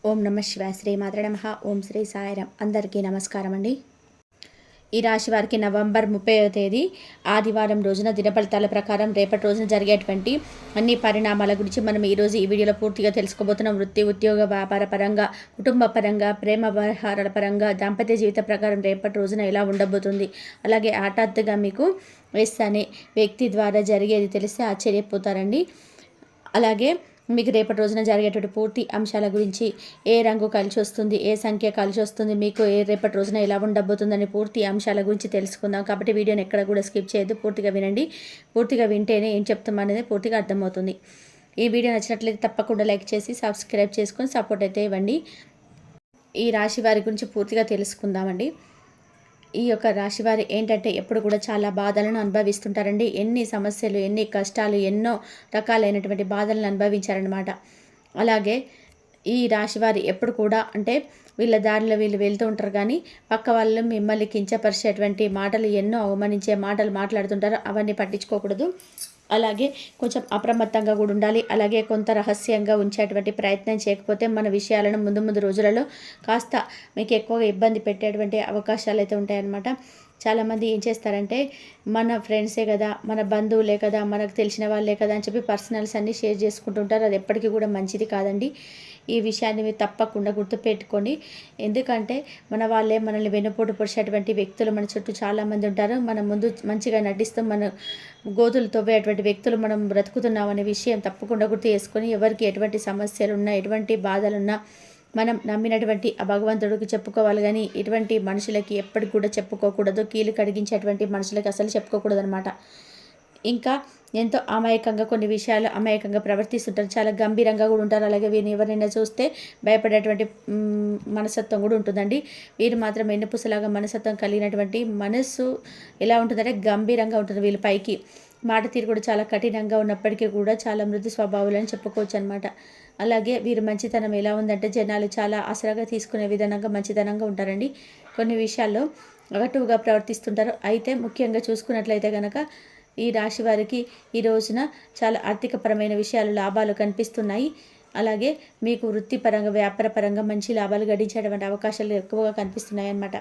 ఓం నమ శివాయ. శ్రీ మాత్రే నమః. ఓం శ్రీ సాయిరాం. అందరికీ నమస్కారం అండి. ఈ రాశి వారికి నవంబర్ 30వ తేదీ ఆదివారం రోజున దినఫలితాల ప్రకారం రేపటి రోజున జరిగేటువంటి అన్ని పరిణామాల గురించి మనం ఈరోజు ఈ వీడియోలో పూర్తిగా తెలుసుకోబోతున్నాం. వృత్తి, ఉద్యోగ, వ్యాపార పరంగా, కుటుంబ పరంగా, ప్రేమ వ్యవహారాల పరంగా, దాంపత్య జీవిత ప్రకారం రేపటి రోజున ఎలా ఉండబోతుంది. అలాగే హఠాత్తుగా మీకు ఎస్ అనే వ్యక్తి ద్వారా జరిగేది తెలిస్తే ఆశ్చర్యపోతారండి. అలాగే మీకు రేపటి రోజున జరిగేటువంటి పూర్తి అంశాల గురించి, ఏ రంగు కలిసి వస్తుంది, ఏ సంఖ్య కలిసి వస్తుంది, మీకు రేపటి రోజున ఎలా ఉండబోతుందని పూర్తి అంశాల గురించి తెలుసుకుందాం. కాబట్టి వీడియోని ఎక్కడ కూడా స్కిప్ చేయొద్దు, పూర్తిగా వినండి. పూర్తిగా వింటేనే ఏం చెప్తాం అనేది పూర్తిగా అర్థమవుతుంది. ఈ వీడియో నచ్చినట్లయితే తప్పకుండా లైక్ చేసి సబ్స్క్రైబ్ చేసుకొని సపోర్ట్ అయితే ఇవ్వండి. ఈ రాశి వారి గురించి పూర్తిగా తెలుసుకుందామండి. ఈ యొక్క రాశివారి ఏంటంటే ఎప్పుడు కూడా చాలా బాధలను అనుభవిస్తుంటారండి. ఎన్ని సమస్యలు, ఎన్ని కష్టాలు, ఎన్నో రకాలైనటువంటి బాధలను అనుభవించారనమాట. అలాగే ఈ రాశివారి ఎప్పుడు కూడా అంటే వీళ్ళ దారిలో వీళ్ళు వెళ్తూ ఉంటారు, కానీ పక్క వాళ్ళు మిమ్మల్ని కించపరిచేటువంటి మాటలు, ఎన్నో అవమానించే మాటలు మాట్లాడుతుంటారు. అవన్నీ పట్టించుకోకూడదు. అలాగే కొంచెం అప్రమత్తంగా కూడా ఉండాలి. అలాగే కొంత రహస్యంగా ఉంచేటువంటి ప్రయత్నం చేయకపోతే మన విషయాలను ముందు ముందు రోజులలో కాస్త మీకు ఎక్కువగా ఇబ్బంది పెట్టేటువంటి అవకాశాలు అయితే ఉంటాయన్నమాట. చాలామంది ఏం చేస్తారంటే మన ఫ్రెండ్సే కదా, మన బంధువులే కదా, మనకు తెలిసిన వాళ్ళే కదా అని చెప్పి పర్సనల్స్ అన్నీ షేర్ చేసుకుంటుంటారు. అది ఎప్పటికీ కూడా మంచిది కాదండి. ఈ విషయాన్ని మీరు తప్పకుండా గుర్తుపెట్టుకోండి. ఎందుకంటే మన వాళ్ళే మనల్ని వెన్నుపోటు పొడిచేటువంటి వ్యక్తులు మన చుట్టూ చాలామంది ఉంటారు. మన ముందు మంచిగా నటిస్తూ మన గోతులు తవ్వేటువంటి వ్యక్తులు మనం బ్రతుకుతున్నాం అనే విషయం తప్పకుండా గుర్తు చేసుకొని, ఎవరికి ఎటువంటి సమస్యలున్నా, ఎటువంటి బాధలున్నా మనం నమ్మినటువంటి ఆ భగవంతుడికి చెప్పుకోవాలి, కానీ ఇటువంటి మనుషులకి ఎప్పటికి కూడా చెప్పుకోకూడదు. కీలు కడిగించేటువంటి మనుషులకి అసలు చెప్పుకోకూడదు అనమాట. ఇంకా ఎంతో అమాయకంగా కొన్ని విషయాలు అమాయకంగా ప్రవర్తిస్తుంటారు. చాలా గంభీరంగా కూడా ఉంటారు. అలాగే వీరిని ఎవరైనా చూస్తే భయపడేటువంటి మనస్తత్వం కూడా ఉంటుందండి. వీరు మాత్రం ఎన్నుపూసలాగా మనస్తత్వం కలిగినటువంటి మనస్సు ఎలా ఉంటుందంటే గంభీరంగా ఉంటుంది. వీళ్ళ పైకి మాట తీరు కూడా చాలా కఠినంగా ఉన్నప్పటికీ కూడా చాలా మృదు స్వభావాలు అని చెప్పుకోవచ్చు అనమాట. అలాగే వీరు మంచితనం ఎలా ఉందంటే జనాలు చాలా ఆసరాగా తీసుకునే విధానంగా మంచితనంగా ఉంటారండి. కొన్ని విషయాల్లో అగటువుగా ప్రవర్తిస్తుంటారు. అయితే ముఖ్యంగా చూసుకున్నట్లయితే కనుక ఈ రాశి వారికి ఈ రోజున చాలా ఆర్థికపరమైన విషయాలు లాభాలు కనిపిస్తున్నాయి. అలాగే మీకు వృత్తిపరంగా, వ్యాపార పరంగా మంచి లాభాలు గడించేటువంటి అవకాశాలు ఎక్కువగా కనిపిస్తున్నాయి అన్నమాట.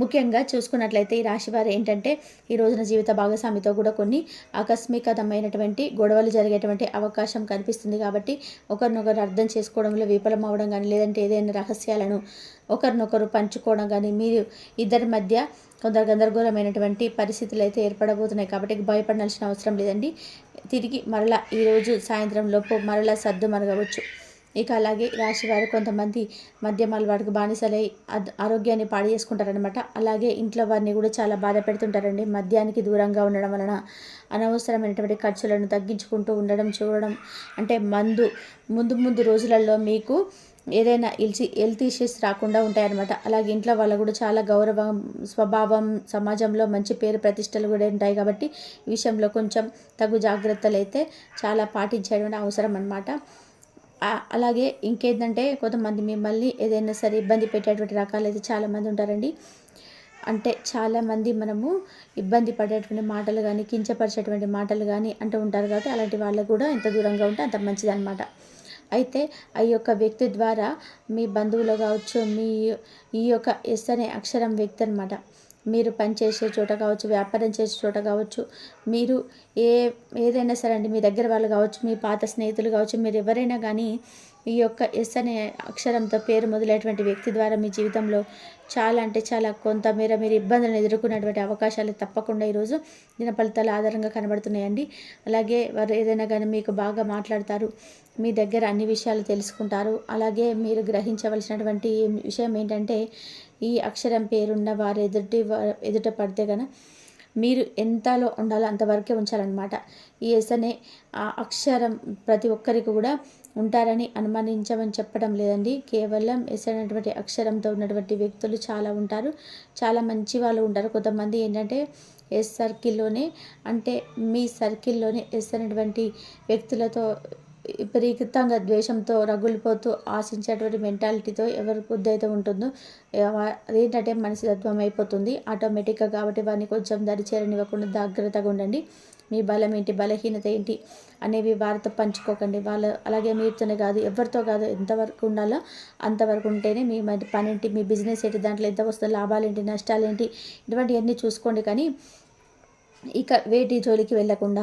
ముఖ్యంగా చూసుకున్నట్లయితే ఈ రాశివారు ఏంటంటే ఈ రోజున జీవిత భాగస్వామితో కూడా కొన్ని ఆకస్మికతమైనటువంటి గొడవలు జరిగేటువంటి అవకాశం కనిపిస్తుంది. కాబట్టి ఒకరినొకరు అర్థం చేసుకోవడంలో విఫలం అవ్వడం కానీ, లేదంటే ఏదైనా రహస్యాలను ఒకరినొకరు పంచుకోవడం కానీ, మీరు ఇద్దరి మధ్య కొంత గందరగోళమైనటువంటి పరిస్థితులు అయితే ఏర్పడబోతున్నాయి. కాబట్టి భయపడాల్సిన అవసరం లేదండి. తిరిగి మరలా ఈరోజు సాయంత్రం లోపు మరలా సర్దు మరగవచ్చు. ఇక అలాగే రాశివారు కొంతమంది మద్యం అలవాటుకు బానిసలై ఆరోగ్యాన్ని పాడు చేసుకుంటారనమాట. అలాగే ఇంట్లో వారిని కూడా చాలా బాధ పెడుతుంటారండి. మద్యానికి దూరంగా ఉండడం వలన అనవసరమైనటువంటి ఖర్చులను తగ్గించుకుంటూ ఉండడం చూడడం అంటే ముందు ముందు రోజులలో మీకు ఏదైనా హెల్త్ ఇష్యూస్ రాకుండా ఉంటాయన్నమాట. అలాగే ఇంట్లో వాళ్ళు కూడా చాలా గౌరవం, స్వభావం, సమాజంలో మంచి పేరు ప్రతిష్టలు కూడా ఉంటాయి. కాబట్టి ఈ విషయంలో కొంచెం తగు జాగ్రత్తలు అయితే చాలా పాటించడం అవసరం అన్నమాట. అలాగే ఇంకేంటంటే కొంతమంది మిమ్మల్ని ఏదైనా సరే ఇబ్బంది పెట్టేటువంటి రకాలు అయితే చాలామంది ఉంటారండి. అంటే చాలామంది మనము ఇబ్బంది పడేటువంటి మాటలు కానీ, కించపరిచేటువంటి మాటలు కానీ అంటూ ఉంటారు. కాబట్టి అలాంటి వాళ్ళకు కూడా ఎంత దూరంగా ఉంటే అంత మంచిదన్నమాట. అయితే ఆ యొక్క వ్యక్తి ద్వారా మీ బంధువులు కావచ్చు, ఈ యొక్క ఎస్ అనే అక్షరం వ్యక్తి అనమాట, మీరు పనిచేసే చోట కావచ్చు, వ్యాపారం చేసే చోట కావచ్చు, మీరు ఏదైనా సరే అండి, మీ దగ్గర వాళ్ళు కావచ్చు, మీ పాత స్నేహితులు కావచ్చు, మీరు ఎవరైనా కానీ ఈ యొక్క ఎస్ అనే అక్షరంతో పేరు మొదలైనటువంటి వ్యక్తి ద్వారా మీ జీవితంలో చాలా అంటే చాలా కొంతమేర మీరు ఇబ్బందులను ఎదుర్కొనేటువంటి అవకాశాలు తప్పకుండా ఈరోజు దిన ఫలితాల ఆధారంగా కనబడుతున్నాయండి. అలాగే వారు ఏదైనా కానీ మీకు బాగా మాట్లాడతారు, మీ దగ్గర అన్ని విషయాలు తెలుసుకుంటారు. అలాగే మీరు గ్రహించవలసినటువంటి విషయం ఏంటంటే ఈ అక్షరం పేరున్న వారు ఎదుట పడితే కనుక మీరు ఎంతలో ఉండాలో అంతవరకే ఉంచాలన్నమాట. ఈ ఎస్ అనే అక్షరం ప్రతి ఒక్కరికి కూడా ఉంటారని అనుమానించమని చెప్పడం లేదండి. కేవలం ఎస్ అనేటువంటి అక్షరంతో ఉన్నటువంటి వ్యక్తులు చాలా ఉంటారు. చాలా మంచి వాళ్ళు ఉంటారు. కొంతమంది ఏంటంటే ఎస్ సర్కిల్లోనే అంటే మీ సర్కిల్లోనే ఎస్ అనేటువంటి వ్యక్తులతో విపరీతంగా ద్వేషంతో రగులిపోతూ ఆశించేటువంటి మెంటాలిటీతో ఎవరి బుద్ధి అయితే ఉంటుందో అదేంటంటే మనస్తత్వం అయిపోతుంది ఆటోమేటిక్గా. కాబట్టి వారిని కొంచెం దరిచేరనివ్వకుండా జాగ్రత్తగా ఉండండి. మీ బలం ఏంటి, బలహీనత ఏంటి అనేవి వారితో పంచుకోకండి. అలాగే మీతోనే కాదు, ఎవరితో కాదు, ఎంతవరకు ఉండాలో అంతవరకు ఉంటేనే మీ పని ఏంటి, మీ బిజినెస్ ఏంటి, దాంట్లో ఎంత వస్తుందో, లాభాలు ఏంటి, నష్టాలు ఏంటి, ఇటువంటివన్నీ చూసుకోండి. కానీ ఇక వేటి జోలికి వెళ్ళకుండా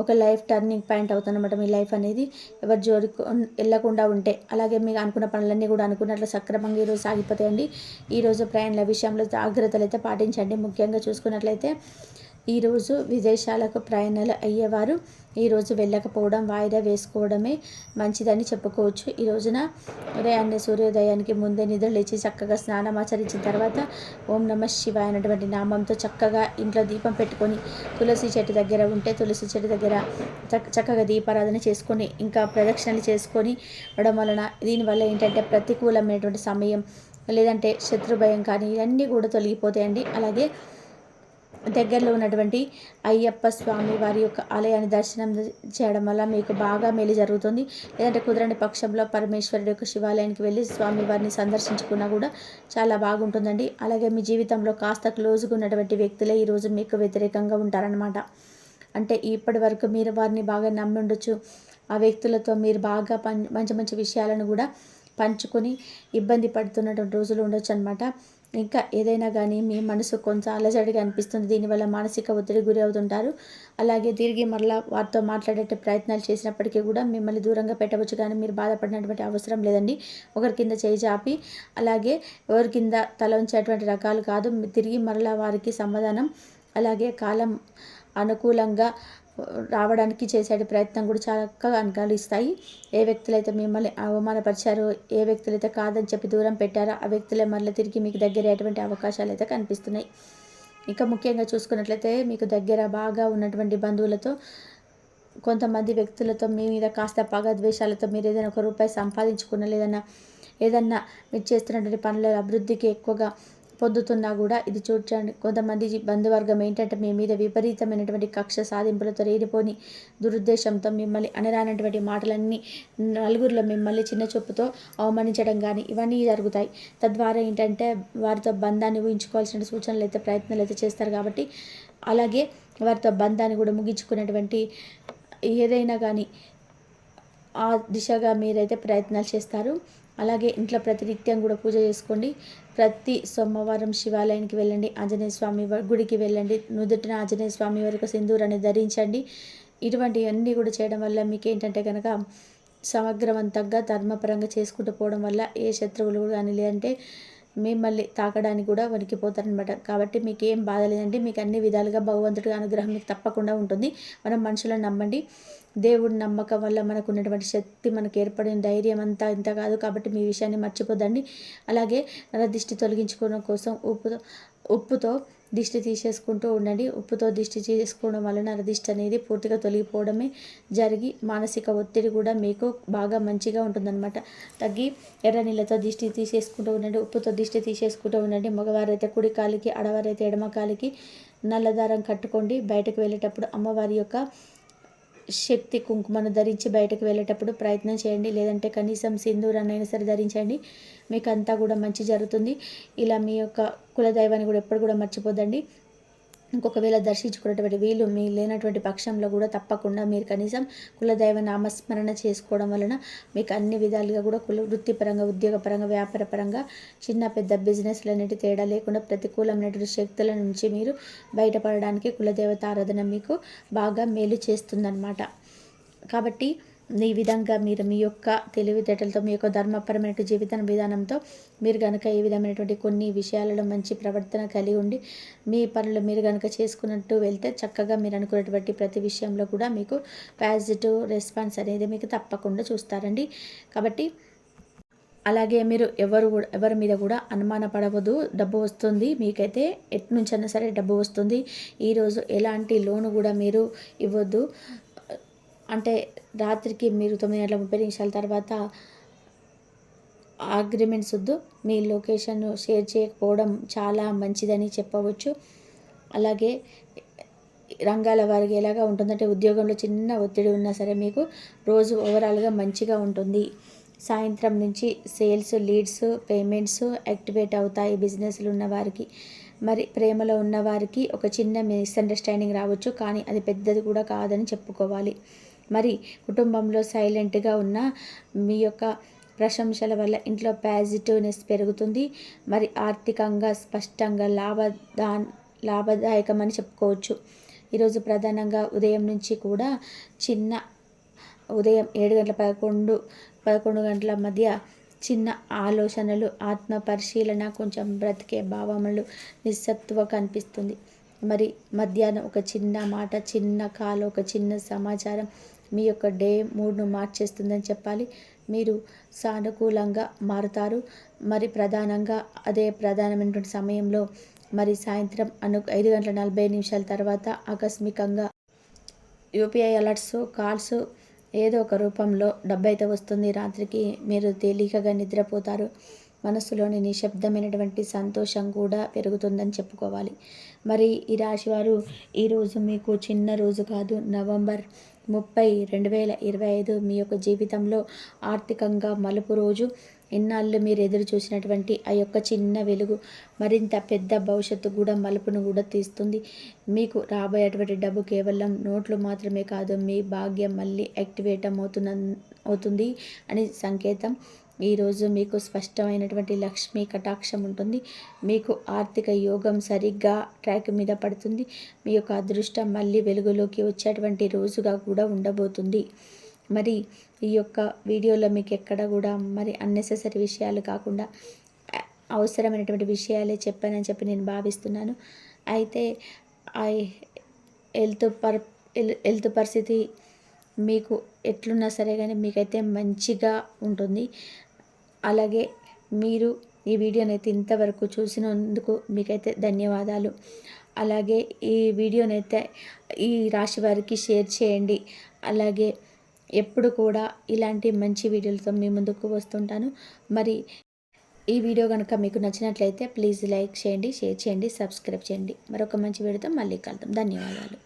ఒక లైఫ్ టర్నింగ్ పాయింట్ అవుతుందన్నమాట మీ లైఫ్ అనేది. ఎవరి జోలికి వెళ్ళకుండా ఉంటే అలాగే మీకు అనుకున్న పనులన్నీ కూడా అనుకున్నట్లు సక్రమంగా ఈరోజు సాగిపోతాయండి. ఈరోజు ప్రయాణాల విషయంలో జాగ్రత్తలు అయితే పాటించండి. ముఖ్యంగా చూసుకున్నట్లయితే ఈరోజు విదేశాలకు ప్రయాణాలు అయ్యేవారు ఈరోజు వెళ్ళకపోవడం, వాయిదా వేసుకోవడమే మంచిదని చెప్పుకోవచ్చు. ఈ రోజున ఉదయాన్నే సూర్యోదయానికి ముందే నిద్రలేచి చక్కగా స్నానం ఆచరించిన తర్వాత ఓం నమ శివాయ అనేటువంటి నామంతో చక్కగా ఇంట్లో దీపం పెట్టుకొని తులసి చెట్టు దగ్గర ఉంటే తులసి చెట్టు దగ్గర చక్కగా దీపారాధన చేసుకొని ఇంకా ప్రదక్షిణలు చేసుకొని ఉండడం వలన దీనివల్ల ఏంటంటే ప్రతికూలమైనటువంటి సమయం లేదంటే శత్రు భయం కానీ ఇవన్నీ కూడా తొలగిపోతాయండి. అలాగే దగ్గరలో ఉన్నటువంటి అయ్యప్ప స్వామి వారి యొక్క ఆలయాన్ని దర్శనం చేయడం వల్ల మీకు బాగా మేలు జరుగుతుంది. లేదంటే కుదరని పక్షంలో పరమేశ్వరుడి యొక్క శివాలయానికి వెళ్ళి స్వామి వారిని సందర్శించుకున్నా కూడా చాలా బాగుంటుందండి. అలాగే మీ జీవితంలో కాస్త క్లోజ్గా ఉన్నటువంటి వ్యక్తులే ఈరోజు మీకు వ్యతిరేకంగా ఉంటారనమాట. అంటే ఇప్పటి వరకు మీరు వారిని బాగా నమ్మి ఉండొచ్చు. ఆ వ్యక్తులతో మీరు బాగా మంచి మంచి విషయాలను కూడా పంచుకొని ఇబ్బంది పడుతున్నటువంటి రోజులు ఉండొచ్చు అనమాట. ఇంకా ఏదైనా కానీ మీ మనసు కొంచెం అలజడిగా అనిపిస్తుంది. దీనివల్ల మానసిక ఒత్తిడి గురి అవుతుంటారు. అలాగే తిరిగి మరలా వారితో మాట్లాడే ప్రయత్నాలు చేసినప్పటికీ కూడా మిమ్మల్ని దూరంగా పెట్టవచ్చు, కానీ మీరు బాధపడినటువంటి అవసరం లేదండి. ఒకరి కింద చేయి చాపి అలాగే ఎవరి కింద తల ఉంచేటువంటి రకాలు కాదు. తిరిగి మరలా వారికి సమాధానం అలాగే కాలం అనుకూలంగా రావడానికి చేసే ప్రయత్నం కూడా చక్కగా అనుకూలిస్తాయి. ఏ వ్యక్తులైతే మిమ్మల్ని అవమానపరిచారో, ఏ వ్యక్తులైతే కాదని చెప్పి దూరం పెట్టారో ఆ వ్యక్తులే మళ్ళీ తిరిగి మీకు దగ్గర అయ్యేటువంటి అవకాశాలు అయితే కనిపిస్తున్నాయి. ఇంకా ముఖ్యంగా చూసుకున్నట్లయితే మీకు దగ్గర బాగా ఉన్నటువంటి బంధువులతో కొంతమంది వ్యక్తులతో మీ మీద కాస్త పగ ద్వేషాలతో మీరు ఏదైనా ₹1 సంపాదించుకున్న ఏదన్నా మీరు చేస్తున్నటువంటి పనుల అభివృద్ధికి ఎక్కువగా పొందుతున్నా కూడా ఇది చూడండి. కొంతమంది బంధువర్గం ఏంటంటే మీ మీద విపరీతమైనటువంటి కక్ష సాధింపులతో రేడిపోని దురుద్దేశంతో మిమ్మల్ని అనరానటువంటి మాటలన్నీ నలుగురిలో మిమ్మల్ని చిన్న చూపుతో అవమానించడం కానీ ఇవన్నీ జరుగుతాయి. తద్వారా ఏంటంటే వారితో బంధాన్ని ఊహించుకోవాల్సిన సూచనలు అయితే ప్రయత్నాలు అయితే చేస్తారు. కాబట్టి అలాగే వారితో బంధాన్ని కూడా ముగించుకునేటువంటి ఏదైనా కానీ ఆ దిశగా మీరైతే ప్రయత్నాలు చేస్తారు. అలాగే ఇంట్లో ప్రతినిత్యం కూడా పూజ చేసుకోండి. ప్రతి సోమవారం శివాలయానికి వెళ్ళండి, ఆంజనేయ స్వామి గుడికి వెళ్ళండి, నుదుటిన ఆంజనేయ స్వామి వరకు సింధూరాన్ని ధరించండి. ఇటువంటివన్నీ కూడా చేయడం వల్ల మీకు ఏంటంటే కనుక సమగ్రవంతంగా ధర్మపరంగా చేసుకుంటూ పోవడం వల్ల ఏ శత్రువులు కానీ లేదంటే మిమ్మల్ని తాకడానికి కూడా వణికిపోతారనమాట. కాబట్టి మీకు ఏం బాధ లేదండి. మీకు అన్ని విధాలుగా భగవంతుడి అనుగ్రహం మీకు తప్పకుండా ఉంటుంది. మనం మనుషులను నమ్మండి. దేవుడి నమ్మకం వల్ల మనకు ఉన్నటువంటి శక్తి, మనకు ఏర్పడిన ధైర్యం అంతా ఇంత కాదు. కాబట్టి మీ విషయాన్ని మర్చిపోదండి. అలాగే నరదిష్టి తొలగించుకోవడం కోసం ఉప్పుతో దిష్టి తీసేసుకుంటూ ఉండండి. ఉప్పుతో దిష్టి చేసుకోవడం వలన నరదిష్టి అనేది పూర్తిగా తొలగిపోవడమే జరిగి మానసిక ఒత్తిడి కూడా మీకు బాగా మంచిగా ఉంటుందన్నమాట. తగ్గి ఎర్ర నీళ్ళతో దిష్టి తీసేసుకుంటూ ఉండండి. ఉప్పుతో దిష్టి తీసేసుకుంటూ ఉండండి. మగవారైతే కుడి కాలికి, ఆడవారైతే ఎడమ కాలికి నల్లదారం కట్టుకోండి. బయటకు వెళ్ళేటప్పుడు అమ్మవారి యొక్క శక్తి కుంకుమను ధరించి బయటకు వెళ్ళేటప్పుడు ప్రయత్నం చేయండి. లేదంటే కనీసం సింధూరాన్నైనా సరే ధరించండి. మీకు అంతా కూడా మంచి జరుగుతుంది. ఇలా మీ యొక్క కులదైవాన్ని కూడా ఎప్పుడు కూడా మర్చిపోద్దండి. ఇంకొకవేళ దర్శించుకున్నటువంటి వీలు మీ లేనటువంటి పక్షంలో కూడా తప్పకుండా మీరు కనీసం కులదైవ నామస్మరణ చేసుకోవడం వలన మీకు అన్ని విధాలుగా కూడా వృత్తిపరంగా, ఉద్యోగపరంగా, వ్యాపారపరంగా చిన్న పెద్ద బిజినెస్లు అనేటి తేడా లేకుండా ప్రతికూలమైనటువంటి శక్తుల నుంచి మీరు బయటపడడానికి కులదేవత ఆరాధన మీకు బాగా మేలు చేస్తుందన్నమాట. కాబట్టి ఈ విధంగా మీరు మీ యొక్క తెలివితేటలతో, మీ యొక్క ధర్మపరమైన జీవిత విధానంతో మీరు కనుక ఈ విధమైనటువంటి కొన్ని విషయాలలో మంచి ప్రవర్తన కలిగి ఉండి మీ పనులు మీరు కనుక చేసుకున్నట్టు వెళ్తే చక్కగా మీరు అనుకున్నటువంటి ప్రతి విషయంలో కూడా మీకు పాజిటివ్ రెస్పాన్స్ అనేది మీకు తప్పకుండా చూస్తారండి. కాబట్టి అలాగే మీరు ఎవరి మీద కూడా అనుమాన పడవద్దు. డబ్బు వస్తుంది, మీకైతే ఎట్నుంచైనా సరే డబ్బు వస్తుంది. ఈరోజు ఎలాంటి లోను కూడా మీరు ఇవ్వద్దు. అంటే రాత్రికి మీరు 9:30 తర్వాత అగ్రిమెంట్స్ వద్దు. మీ లొకేషన్ షేర్ చేయకపోవడం చాలా మంచిదని చెప్పవచ్చు. అలాగే రంగాల వారికి ఎలాగా ఉంటుందంటే ఉద్యోగంలో చిన్న ఒత్తిడి ఉన్నా సరే మీకు రోజు ఓవరాల్గా మంచిగా ఉంటుంది. సాయంత్రం నుంచి సేల్స్, లీడ్స్, పేమెంట్స్ యాక్టివేట్ అవుతాయి బిజినెస్లు ఉన్న వారికి. మరి ప్రేమలో ఉన్నవారికి ఒక చిన్న మిస్అండర్స్టాండింగ్ రావచ్చు, కానీ అది పెద్దది కూడా కాదని చెప్పుకోవాలి. మరి కుటుంబంలో సైలెంట్గా ఉన్న మీ యొక్క ప్రశంసల వల్ల ఇంట్లో పాజిటివ్నెస్ పెరుగుతుంది. మరి ఆర్థికంగా స్పష్టంగా లాభదాయకమని చెప్పుకోవచ్చు. ఈరోజు ప్రధానంగా ఉదయం నుంచి కూడా ఉదయం 7 గంటల 11 గంటల మధ్య చిన్న ఆలోచనలు, ఆత్మ పరిశీలన, కొంచెం బ్రతికే భావములు, నిస్సత్తువ కనిపిస్తుంది. మరి మధ్యాహ్నం ఒక చిన్న మాట, చిన్న కాల్, ఒక చిన్న సమాచారం మీ యొక్క డే మూడ్ను మార్చేస్తుందని చెప్పాలి. మీరు సానుకూలంగా మారుతారు. మరి అదే ప్రధానమైనటువంటి సమయంలో మరి సాయంత్రం 5 గంటల 40 నిమిషాల తర్వాత ఆకస్మికంగా యూపీఐ అలర్ట్స్, కాల్స్ ఏదో ఒక రూపంలో డబ్బు అయితే వస్తుంది. రాత్రికి మీరు తేలికగా నిద్రపోతారు. మనస్సులోని నిశ్శబ్దమైనటువంటి సంతోషం కూడా పెరుగుతుందని చెప్పుకోవాలి. మరి ఈ రాశివారు ఈరోజు మీకు చిన్న రోజు కాదు. నవంబర్ 30, 2025 మీ యొక్క జీవితంలో ఆర్థికంగా మలుపు రోజు. ఇన్నాళ్ళు మీరు ఎదురు చూసినటువంటి ఆ యొక్క చిన్న వెలుగు మరింత పెద్ద భవిష్యత్తు కూడా మలుపును కూడా తీస్తుంది. మీకు రాబోయేటువంటి డబ్బు కేవలం నోట్లు మాత్రమే కాదు, మీ భాగ్యం మళ్ళీ యాక్టివేట్ అవుతుంది అని సంకేతం. ఈరోజు మీకు స్పష్టమైనటువంటి లక్ష్మీ కటాక్షం ఉంటుంది. మీకు ఆర్థిక యోగం సరిగ్గా ట్రాక్ మీద పడుతుంది. మీ యొక్క అదృష్టం మళ్ళీ వెలుగులోకి వచ్చేటువంటి రోజుగా కూడా ఉండబోతుంది. మరి ఈ యొక్క వీడియోలో మీకు ఎక్కడ కూడా మరి అన్నెసెసరీ విషయాలు కాకుండా అవసరమైనటువంటి విషయాలే చెప్పానని చెప్పి నేను భావిస్తున్నాను. అయితే ఆ హెల్త్ పరిస్థితి మీకు ఎట్లున్నా సరే కానీ మీకైతే మంచిగా ఉంటుంది. అలాగే మీరు ఈ వీడియోనైతే ఇంతవరకు చూసినందుకు మీకైతే ధన్యవాదాలు. అలాగే ఈ వీడియోనైతే ఈ రాశి వారికి షేర్ చేయండి. అలాగే ఎప్పుడు కూడా ఇలాంటి మంచి వీడియోలతో మీ ముందుకు వస్తుంటాను. మరి ఈ వీడియో కనుక మీకు నచ్చినట్లయితే ప్లీజ్ లైక్ చేయండి, షేర్ చేయండి, సబ్స్క్రైబ్ చేయండి. మరొక మంచి వీడియోతో మళ్ళీ కలుద్దాం. ధన్యవాదాలు.